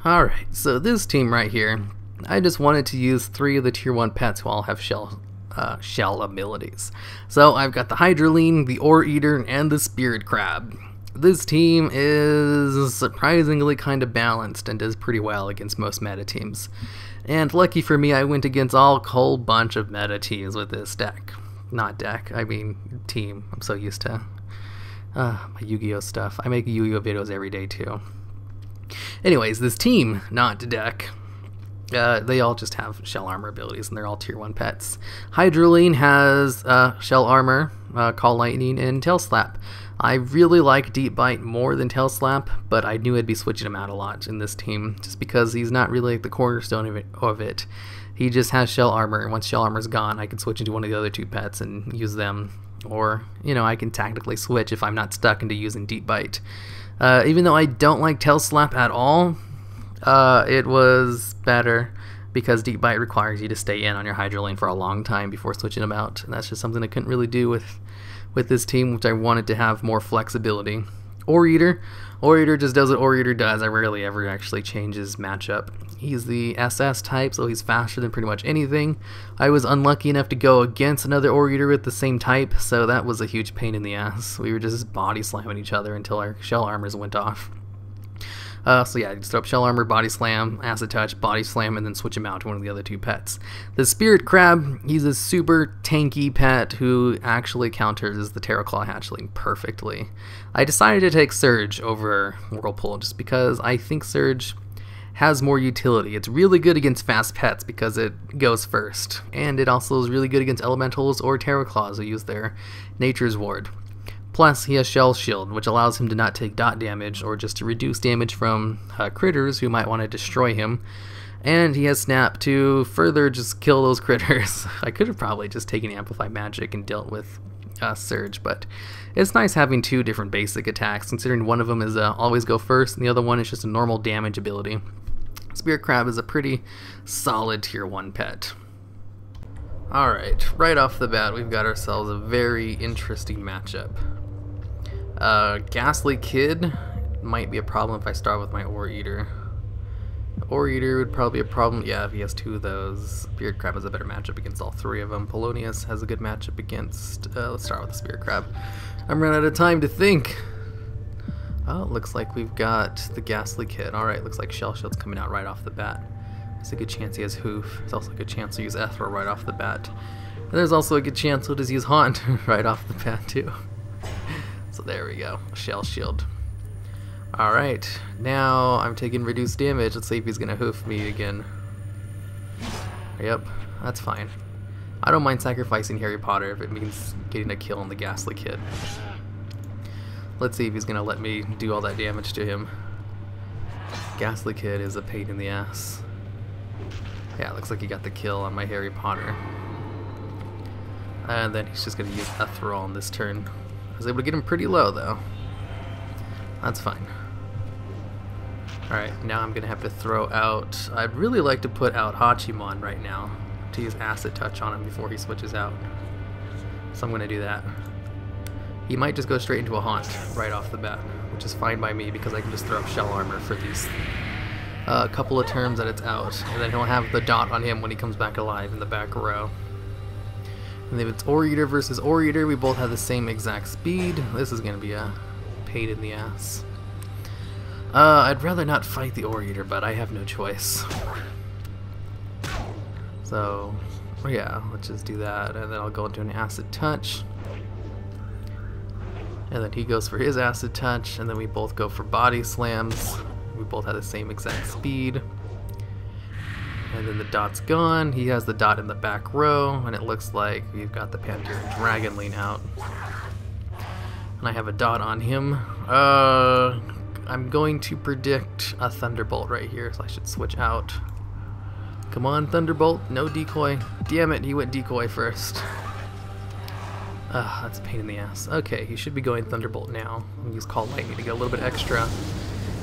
Alright, so this team right here, I just wanted to use 3 of the tier 1 pets who all have shell abilities. So I've got the Hydraline, the Ore Eater, and the Spirit Crab. This team is surprisingly kind of balanced and does pretty well against most meta teams. And lucky for me, I went against a whole bunch of meta teams with this deck. Not deck, I mean team. I'm so used to my Yu-Gi-Oh stuff. I make Yu-Gi-Oh videos every day too. Anyways, this team, not deck, they all just have shell armor abilities, and they're all tier 1 pets. Hydraline has shell armor, Call Lightning, and Tail Slap. I really like Deep Bite more than Tail Slap, but I knew I'd be switching him out a lot in this team, just because he's not really like the cornerstone of it. He just has shell armor, and once shell armor's gone, I can switch into one of the other 2 pets and use them. Or, you know, I can tactically switch if I'm not stuck into using Deep Bite. Even though I don't like Tail Slap at all, it was better because Deep Bite requires you to stay in on your Hydraline for a long time before switching them out, and that's just something I couldn't really do with this team, which I wanted to have more flexibility. Ore Eater just does what Ore Eater does. I rarely ever actually change his matchup. He's the SS type, so he's faster than pretty much anything. I was unlucky enough to go against another Ore Eater with the same type, so that was a huge pain in the ass. We were just body slamming each other until our shell armors went off. So yeah, just throw up shell armor, body slam, acid touch, body slam, and then switch him out to one of the other 2 pets. The Spirit Crab, he's a super tanky pet who actually counters the Terra Claw hatchling perfectly. I decided to take Surge over Whirlpool just because I think Surge has more utility. It's really good against fast pets because it goes first, and it also is really good against elementals or Terra Claws who use their Nature's Ward. Plus, he has Shell Shield, which allows him to not take dot damage or just to reduce damage from critters who might want to destroy him. And he has Snap to further just kill those critters. I could have probably just taken Amplify Magic and dealt with Surge, but it's nice having 2 different basic attacks, considering one of them is always go first, and the other one is just a normal damage ability. Spirit Crab is a pretty solid tier 1 pet. Alright, right off the bat, we've got ourselves a very interesting matchup. Ghastly Kid might be a problem if I start with my Ore Eater. Ore Eater would probably be a problem, yeah, if he has 2 of those. Spirit Crab has a better matchup against all 3 of them. Polonius has a good matchup against, let's start with the Spirit Crab. I'm running out of time to think. Oh, it looks like we've got the Ghastly Kid. Alright, looks like Shell Shield's coming out right off the bat. There's a good chance he has Hoof. There's also a good chance he'll use Ethereal right off the bat. And there's also a good chance he'll just use Haunt right off the bat too. So there we go, Shell Shield. Alright, now I'm taking reduced damage. Let's see if he's gonna Hoof me again. Yep, that's fine. I don't mind sacrificing Harry Potter if it means getting a kill on the Ghastly Kid. Let's see if he's gonna let me do all that damage to him. Ghastly Kid is a pain in the ass. Yeah, looks like he got the kill on my Harry Potter. And then he's just gonna use Ethereal on this turn. I was able to get him pretty low though. That's fine. Alright, now I'm gonna have to throw out... I'd really like to put out Hachimon right now to use Acid Touch on him before he switches out. So I'm gonna do that. He might just go straight into a Haunt right off the bat, which is fine by me because I can just throw up Shell Armor for these couple of turns that it's out, and then he'll have the dot on him when he comes back alive in the back row. And if it's Ore Eater versus Ore Eater, we both have the same exact speed. This is going to be a pain in the ass. I'd rather not fight the Ore Eater, but I have no choice. So, yeah, let's just do that, and then I'll go into an Acid Touch. And then he goes for his Acid Touch, and then we both go for Body Slams. We both have the same exact speed. And then the dot's gone. He has the dot in the back row, and it looks like we've got the Pantheon Dragonling out. And I have a dot on him. I'm going to predict a Thunderbolt right here, so I should switch out. Come on, Thunderbolt. No decoy. Damn it, he went decoy first. That's a pain in the ass. Okay, he should be going Thunderbolt now. I'm use Call Lightning to get a little bit extra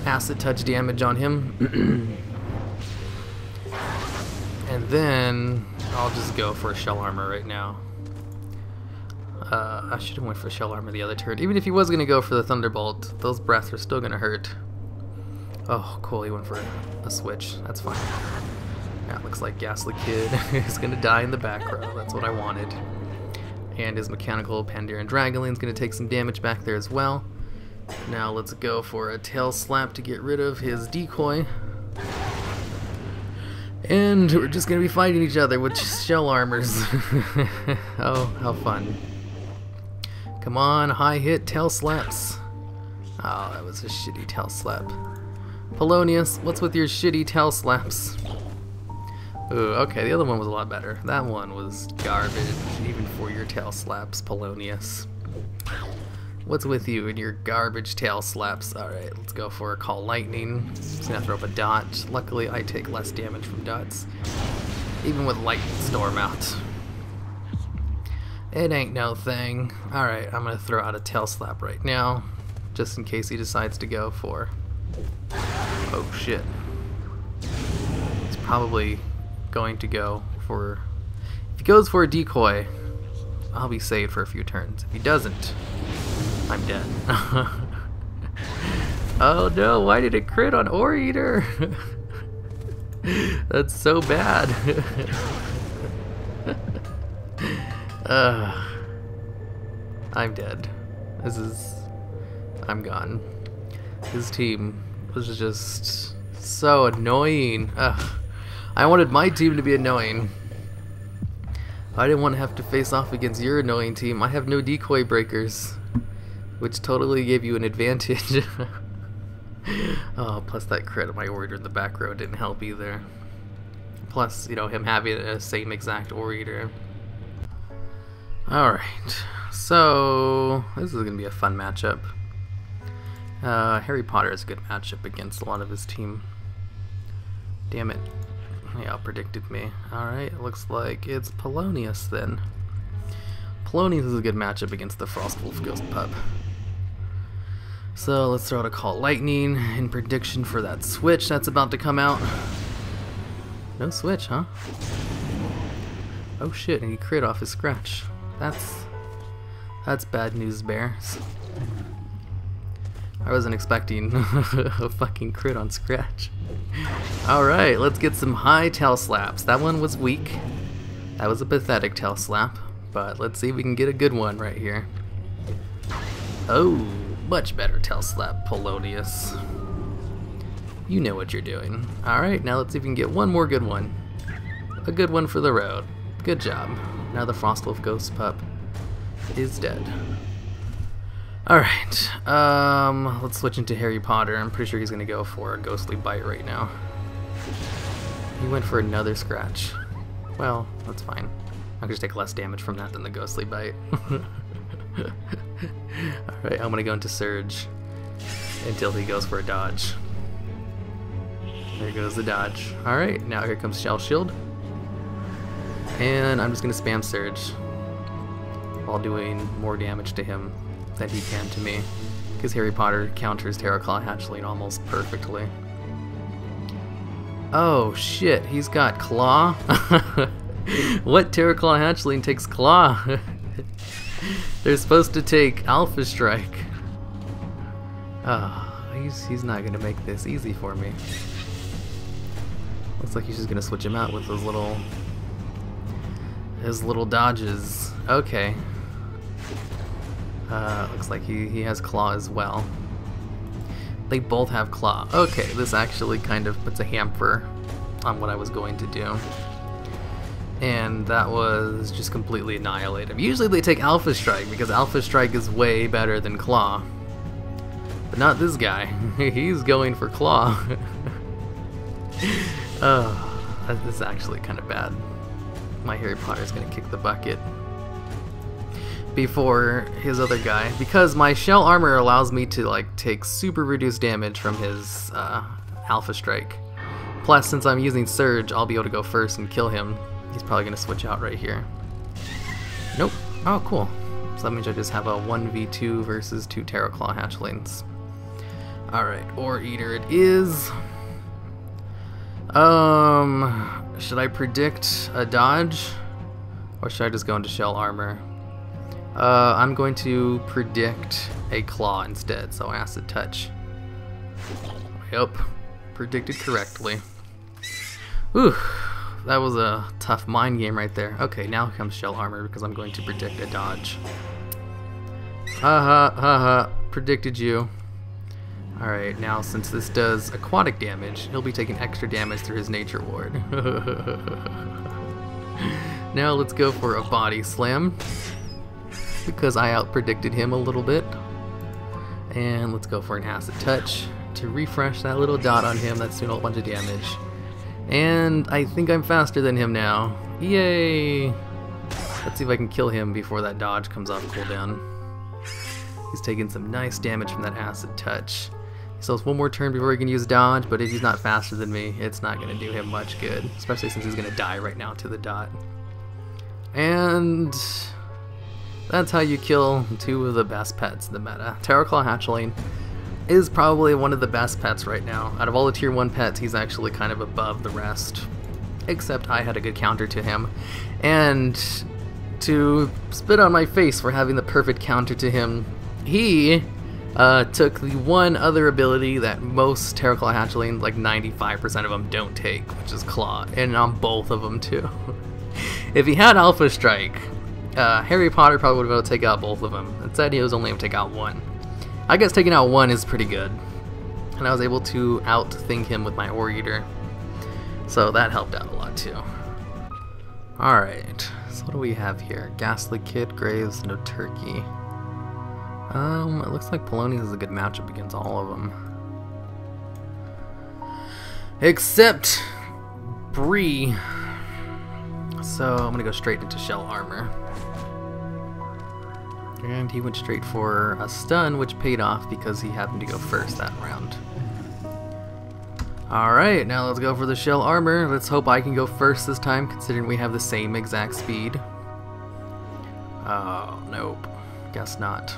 Acid Touch damage on him. And then I'll just go for a Shell Armor right now. I should have went for Shell Armor the other turn. Even if he was going to go for the Thunderbolt, those breaths are still going to hurt. Oh, cool, he went for a switch. That's fine. Yeah, looks like Ghastly Kid is gonna die in the back row. That's what I wanted. And his mechanical Pandaren Dragoline's gonna take some damage back there as well. Now let's go for a tail slap to get rid of his decoy. And we're just gonna be fighting each other with shell armors. Oh, how fun. Come on, high hit tail slaps. Oh, that was a shitty tail slap. Polonius, what's with your shitty tail slaps? Ooh, okay, the other one was a lot better. That one was garbage, even for your tail slaps, Polonius. What's with you and your garbage tail slaps? Alright, let's go for a Call Lightning. Just gonna throw up a dot. Luckily, I take less damage from dots, even with Lightning Storm out. It ain't no thing. Alright, I'm gonna throw out a tail slap right now, just in case he decides to go for... Oh shit. He's probably going to go for... If he goes for a decoy, I'll be saved for a few turns. If he doesn't, I'm dead. Oh no, why did it crit on Ore Eater? That's so bad. I'm dead. I'm gone. His team was just so annoying. I wanted my team to be annoying. I didn't want to have to face off against your annoying team. I have no decoy breakers, which totally gave you an advantage. Oh, plus that crit on my Ore Eater in the back row didn't help either. Plus, you know, him having the same exact Ore Eater. Alright, so this is going to be a fun matchup. Harry Potter is a good matchup against a lot of his team. Damn it. He outpredicted me. Alright, looks like it's Polonius then. Polonius is a good matchup against the Frostwolf Ghost Pup. So let's throw out a Call Lightning in prediction for that switch that's about to come out. No switch, huh? Oh shit, and he crit off his scratch. That's bad news, bears. I wasn't expecting a fucking crit on scratch. Alright, let's get some high tail slaps. That one was weak. That was a pathetic tail slap. But let's see if we can get a good one right here. Oh, much better tail slap, Polonius. You know what you're doing. Alright, now let's see if we can get one more good one. A good one for the road. Good job. Now the Frostwolf Ghost Pup is dead. Alright, let's switch into Harry Potter. I'm pretty sure he's gonna go for a Ghostly Bite right now. He went for another scratch. Well, that's fine. I can just take less damage from that than the Ghostly Bite. Alright, I'm gonna go into Surge until he goes for a dodge. There goes the dodge. Alright, now here comes Shell Shield. And I'm just gonna spam Surge while doing more damage to him than he can to me, because Harry Potter counters Terraclaw Hatchling almost perfectly. Oh shit, he's got Claw? What Terraclaw Hatchling takes Claw? They're supposed to take Alpha Strike. Oh, he's not gonna make this easy for me. Looks like he's just gonna switch him out with his little dodges. Okay. Looks like he has Claw as well. They both have Claw. Okay, this actually kind of puts a hamper on what I was going to do. And that was just completely annihilative. Usually they take Alpha Strike because Alpha Strike is way better than Claw. But not this guy. He's going for Claw. Oh, this is actually kind of bad. My Harry Potter's gonna kick the bucket before his other guy, because my shell armor allows me to like take super reduced damage from his Alpha Strike. Plus, since I'm using Surge, I'll be able to go first and kill him. He's probably gonna switch out right here. Nope. Oh, cool. So that means I just have a 1v2 versus 2 Terraclaw Hatchlings. Alright, Ore Eater it is. Should I predict a dodge? Or should I just go into shell armor? I'm going to predict a Claw instead, so Acid Touch. Yep, predicted correctly. Whew, that was a tough mind game right there. Okay, now comes shell armor because I'm going to predict a dodge. Haha, predicted you. Alright, now since this does aquatic damage, he'll be taking extra damage through his nature ward. Now let's go for a body slam, because I out-predicted him a little bit. And let's go for an acid touch to refresh that little dot on him that's doing a whole bunch of damage. And I think I'm faster than him now. Yay! Let's see if I can kill him before that dodge comes off cooldown. He's taking some nice damage from that acid touch. He still has one more turn before he can use dodge, but if he's not faster than me, it's not going to do him much good. Especially since he's going to die right now to the dot. And that's how you kill two of the best pets in the meta. Terraclaw Hatchling is probably one of the best pets right now. Out of all the tier 1 pets, he's actually kind of above the rest. Except I had a good counter to him. And to spit on my face for having the perfect counter to him, he took the one other ability that most Terraclaw Hatchlings, like 95% of them, don't take, which is Claw, and on both of them too. If he had Alpha Strike, Harry Potter probably would have been able to take out both of them. Instead, he was only able to take out one. I guess taking out one is pretty good, and I was able to out-think him with my Ore Eater, so that helped out a lot too. Alright, so what do we have here? Ghastly Kid, Graves, no Turkey. It looks like Polonius is a good matchup against all of them. Except Bree. So I'm gonna go straight into shell armor. And he went straight for a stun, which paid off because he happened to go first that round. Alright, now let's go for the shell armor. Let's hope I can go first this time, considering we have the same exact speed. Oh, nope. Guess not.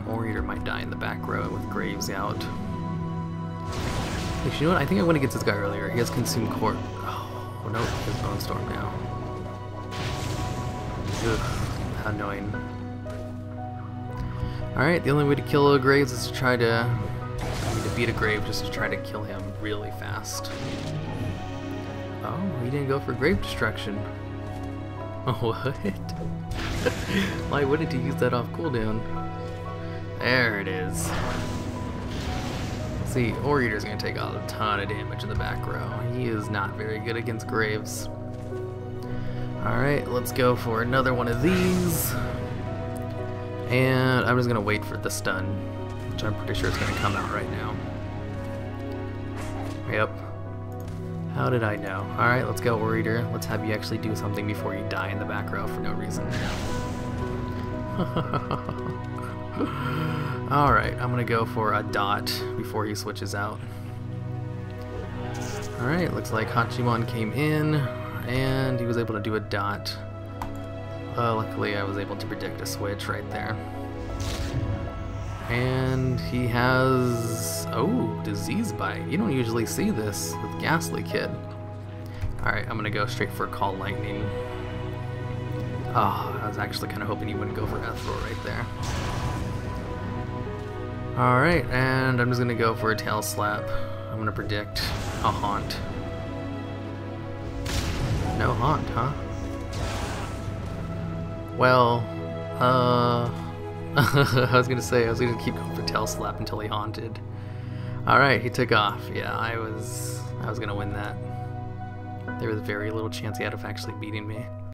Ore Eater might die in the back row with Graves out. Actually, you know what? I think I went against this guy earlier. He has Consume Court. Oh, no, he has Bone Storm now. Ugh, how annoying. Alright, the only way to kill a Graves is to try to... to beat a Grave, just to try to kill him really fast. Oh, he didn't go for Grave Destruction. What? Why wouldn't he use that off cooldown? There it is. See, Ore Eater's gonna take a ton of damage in the back row. He is not very good against Graves. Alright, let's go for another one of these. And I'm just gonna wait for the stun, which I'm pretty sure is gonna come out right now. Yep. How did I know? Alright, let's go, Ore Eater. Let's have you actually do something before you die in the back row for no reason. Alright, I'm gonna go for a dot before he switches out. Alright, looks like Hachiman came in, and he was able to do a dot. Luckily I was able to predict a switch right there. And he has... oh, Disease Bite. You don't usually see this with Ghastly Kid. Alright, I'm gonna go straight for Call Lightning. Oh, I was actually kind of hoping he wouldn't go for Ethereal right there. Alright, and I'm just gonna go for a Tail Slap. I'm gonna predict a Haunt. No Haunt, huh? Well, I was gonna say, I was gonna keep going for Tail Slap until he haunted. Alright, he took off. Yeah, I was gonna win that. There was very little chance he had of actually beating me.